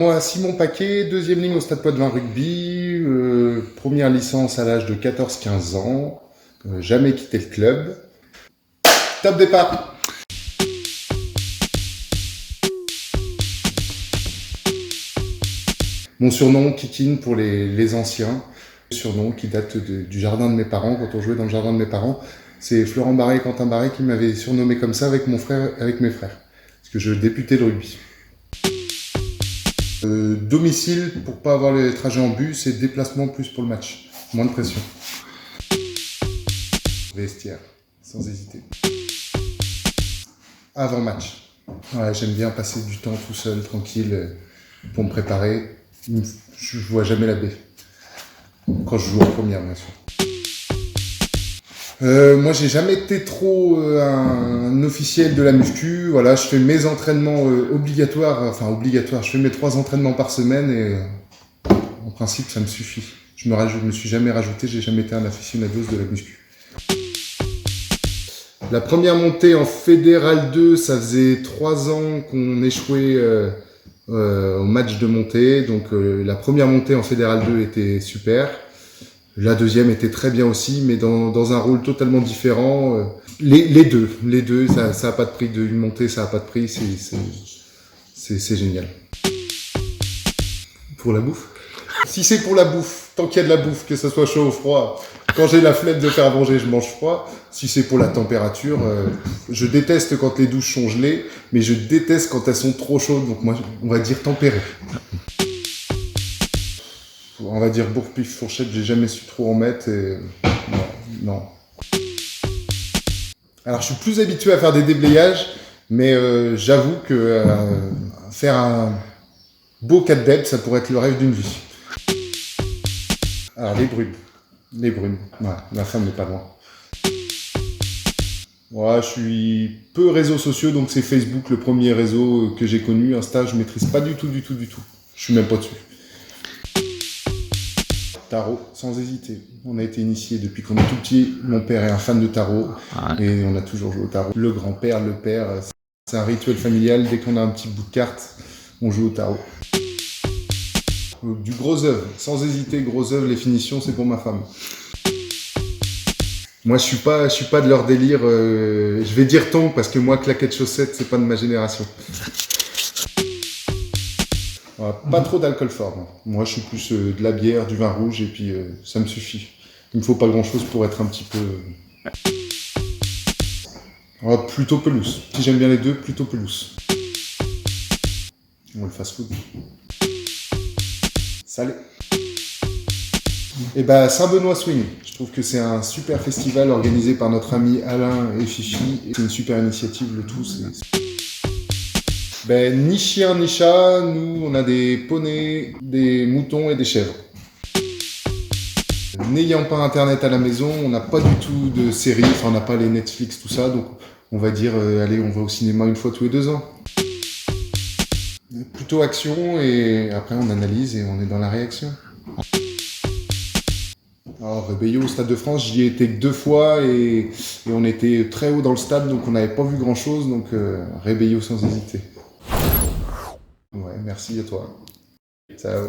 Moi, Simon Paquet, deuxième ligne au Stade Poitvin Rugby, première licence à l'âge de 14-15 ans, jamais quitté le club. Top départ! Mon surnom, Kikine pour les anciens. Surnom qui date du jardin de mes parents, quand on jouait dans le jardin de mes parents. C'est Florent Barré et Quentin Barré qui m'avaient surnommé comme ça avec mon frère, avec mes frères. Parce que je débutais le rugby. Domicile pour pas avoir les trajets en bus et déplacement plus pour le match. Moins de pression. Vestiaire, sans hésiter. Avant match. Ouais, j'aime bien passer du temps tout seul, tranquille, pour me préparer. Je vois jamais la baie. Quand je joue en première, bien sûr. Moi, j'ai jamais été trop un officiel de la muscu. Voilà, je fais mes entraînements obligatoires. Je fais mes 3 entraînements par semaine et en principe, ça me suffit. Je me suis jamais rajouté, j'ai jamais été un aficionados de la muscu. La première montée en Fédéral 2, ça faisait 3 ans qu'on échouait au match de montée. Donc la première montée en Fédéral 2 était super. La deuxième était très bien aussi, mais dans un rôle totalement différent. Les deux, ça a pas de prix. Une montée, ça a pas de prix, c'est génial. Pour la bouffe? Si c'est pour la bouffe, tant qu'il y a de la bouffe, que ce soit chaud ou froid, quand j'ai la flemme de faire à manger, je mange froid. Si c'est pour la température, je déteste quand les douches sont gelées, mais je déteste quand elles sont trop chaudes, donc moi, on va dire tempéré. On va dire bourre, pif, fourchette, j'ai jamais su trop en mettre et... Non. Alors, je suis plus habitué à faire des déblayages, mais j'avoue que faire un beau 4 deb, ça pourrait être le rêve d'une vie. Alors, les brumes. Ouais, ma femme n'est pas loin. Ouais, je suis peu réseaux sociaux, donc c'est Facebook, le premier réseau que j'ai connu. Insta, je maîtrise pas du tout. Je suis même pas dessus. Tarot, sans hésiter. On a été initiés depuis qu'on est tout petit. Mon père est un fan de tarot et on a toujours joué au tarot. Le grand-père, le père, c'est un rituel familial. Dès qu'on a un petit bout de carte, on joue au tarot. Du gros œuvre, sans hésiter, gros œuvre, les finitions, c'est pour ma femme. Moi, je suis pas de leur délire. Je vais dire tongs parce que moi, claquettes chaussettes, c'est pas de ma génération. Pas trop d'alcool fort. Non. Moi, je suis plus de la bière, du vin rouge, et puis ça me suffit. Il me faut pas grand-chose pour être un petit peu... plutôt pelouse. Si j'aime bien les deux, plutôt pelouse. Le fast-food. Salé. Et Saint-Benoît Swing. Je trouve que c'est un super festival organisé par notre ami Alain et Fifi. C'est une super initiative, le tout. Ni chien ni chat, nous on a des poneys, des moutons et des chèvres. N'ayant pas internet à la maison, on n'a pas du tout de séries, on n'a pas les Netflix, tout ça, donc on va dire, allez, on va au cinéma une fois tous les 2 ans. Plutôt action, et après on analyse et on est dans la réaction. Alors, Rebello au Stade de France, j'y ai été que 2 fois et on était très haut dans le stade, donc on n'avait pas vu grand chose, donc Rebello sans hésiter. Ouais, merci à toi. Ciao.